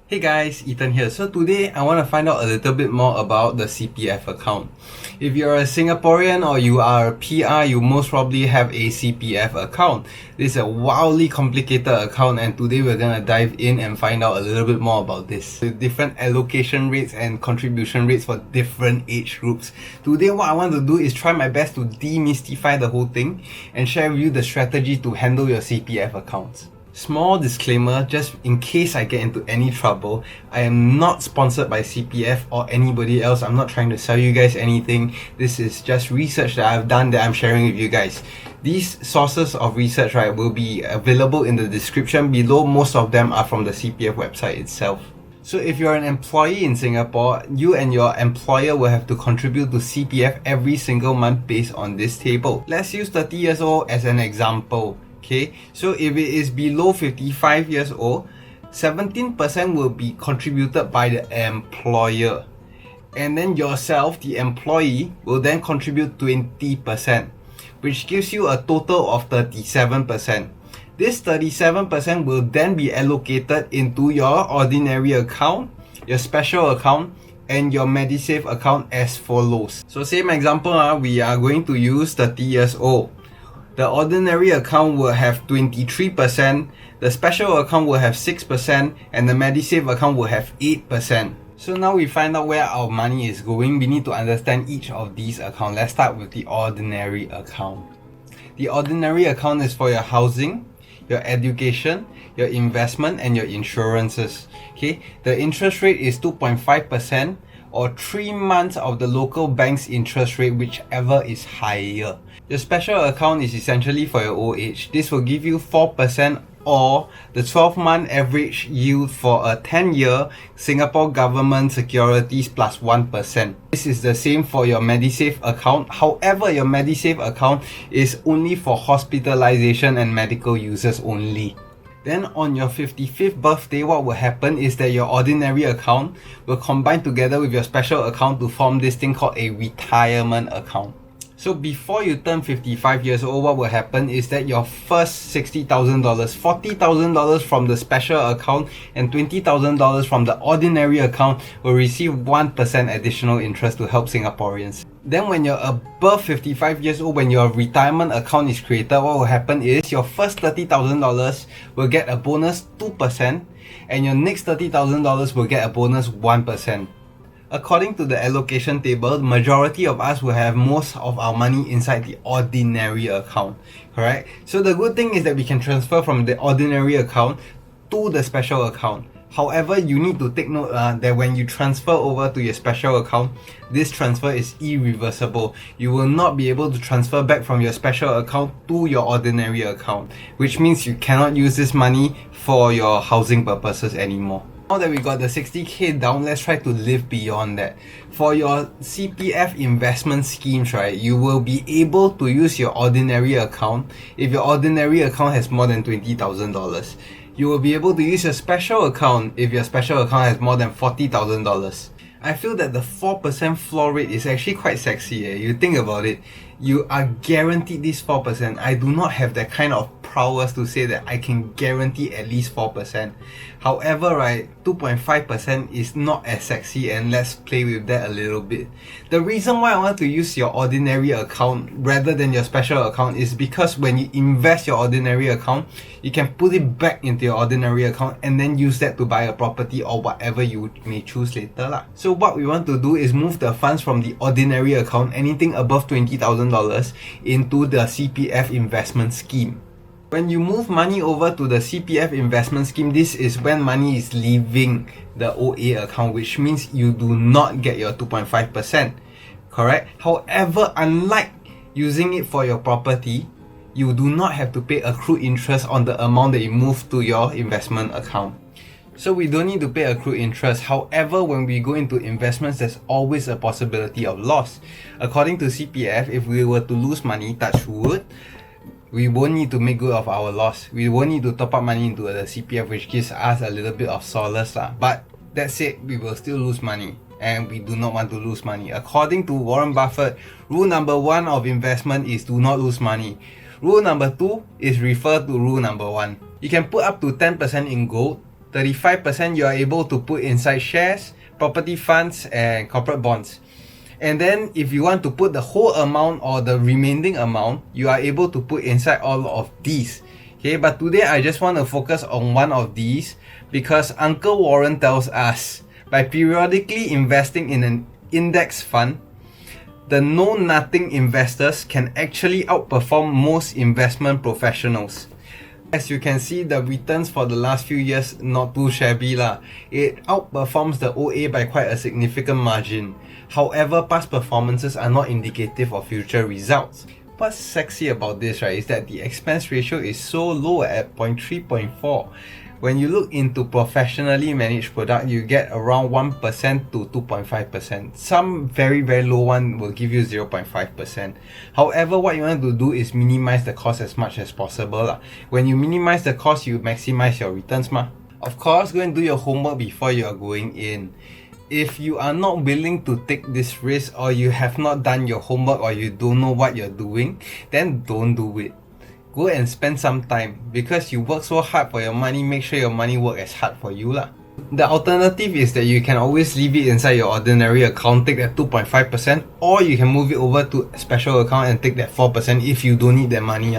Hey guys, Ethan here. So today I want to find out a little bit more about the CPF account. If you're a Singaporean or you are a PR, you most probably have a CPF account. This is a wildly complicated account, and today we're gonna dive in and find out a little bit more about this. The different allocation rates and contribution rates for different age groups. Today what I want to do is try my best to demystify the whole thing and share with you the strategy to handle your CPF accounts. Small disclaimer, just in case I get into any trouble, I am not sponsored by CPF or anybody else. I'm not trying to sell you guys anything. This is just research that I've done that I'm sharing with you guys. These sources of research, right, will be available in the description below. Most of them are from the CPF website itself. So if you're an employee in Singapore, you and your employer will have to contribute to CPF every single month based on this table. Let's use 30 years old as an example. Okay, so if it is below 55 years old, 17% will be contributed by the employer. And then yourself, the employee, will then contribute 20%, which gives you a total of 37%. This 37% will then be allocated into your ordinary account, your special account, and your MediSave account as follows. So same example, we are going to use 30 years old. The ordinary account will have 23%, the special account will have 6%, and the MediSave account will have 8%. So now we find out where our money is going. We need to understand each of these accounts. Let's start with the ordinary account. The ordinary account is for your housing, your education, your investment, and your insurances. Okay, the interest rate is 2.5%. or 3 months of the local bank's interest rate, whichever is higher. Your special account is essentially for your old age. This will give you 4% or the 12-month average yield for a 10-year Singapore government securities plus 1%. This is the same for your MediSave account. However, your MediSave account is only for hospitalization and medical users only. Then on your 55th birthday, what will happen is that your ordinary account will combine together with your special account to form this thing called a retirement account. So before you turn 55 years old, what will happen is that your first $60,000, $40,000 from the special account and $20,000 from the ordinary account will receive 1% additional interest to help Singaporeans. Then when you're above 55 years old, when your retirement account is created, what will happen is your first $30,000 will get a bonus 2% and your next $30,000 will get a bonus 1%. According to the allocation table, the majority of us will have most of our money inside the ordinary account, correct? So the good thing is that we can transfer from the ordinary account to the special account. However, you need to take note that when you transfer over to your special account, this transfer is irreversible. You will not be able to transfer back from your special account to your ordinary account, which means you cannot use this money for your housing purposes anymore. Now that we got the 60k down, let's try to live beyond that. For your CPF investment schemes, right, you will be able to use your ordinary account if your ordinary account has more than $20,000. You will be able to use your special account if your special account has more than $40,000. I feel that the 4% floor rate is actually quite sexy. You think about it, you are guaranteed this 4%. I do not have that kind of prowess to say that I can guarantee at least 4%. However, right, 2.5% is not as sexy, and let's play with that a little bit. The reason why I want to use your ordinary account rather than your special account is because when you invest your ordinary account, you can put it back into your ordinary account and then use that to buy a property or whatever you may choose later lah. So what we want to do is move the funds from the ordinary account, anything above $20,000, into the CPF investment scheme. When you move money over to the CPF investment scheme, this is when money is leaving the OA account, which means you do not get your 2.5%, correct? However, unlike using it for your property, you do not have to pay accrued interest on the amount that you move to your investment account. So we don't need to pay accrued interest. However, when we go into investments, there's always a possibility of loss. According to CPF, if we were to lose money, touch wood, we won't need to make good of our loss. We won't need to top up money into the CPF, which gives us a little bit of solace lah. But that said, we will still lose money, and we do not want to lose money. According to Warren Buffett, rule number 1 of investment is do not lose money. Rule number 2 is refer to rule number 1. You can put up to 10% in gold, 35% you are able to put inside shares, property funds, and corporate bonds. And then if you want to put the whole amount or the remaining amount, you are able to put inside all of these. Okay, but today I just want to focus on one of these because Uncle Warren tells us by periodically investing in an index fund, the know-nothing investors can actually outperform most investment professionals. As you can see, the returns for the last few years not too shabby lah. It outperforms the OA by quite a significant margin. However, past performances are not indicative of future results. What's sexy about this, right, is that the expense ratio is so low at 0.3.4. When you look into professionally managed product, you get around 1% to 2.5%. Some very low one will give you 0.5%. However, what you want to do is minimize the cost as much as possible. When you minimize the cost, you maximize your returns. Of course, go and do your homework before you are going in. If you are not willing to take this risk, or you have not done your homework, or you don't know what you're doing, then don't do it. Go and spend some time, because you work so hard for your money, make sure your money work as hard for you lah. The alternative is that you can always leave it inside your ordinary account, take that 2.5%, or you can move it over to a special account and take that 4% if you don't need that money.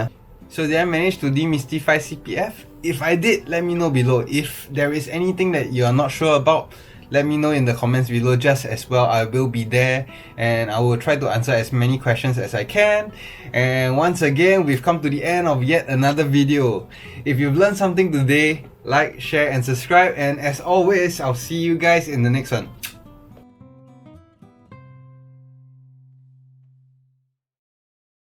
So did I manage to demystify CPF? If I did, let me know below. If there is anything that you are not sure about, let me know in the comments below just as well. I will be there and I will try to answer as many questions as I can. And once again, we've come to the end of yet another video. If you've learned something today, like, share and subscribe, and as always, I'll see you guys in the next one.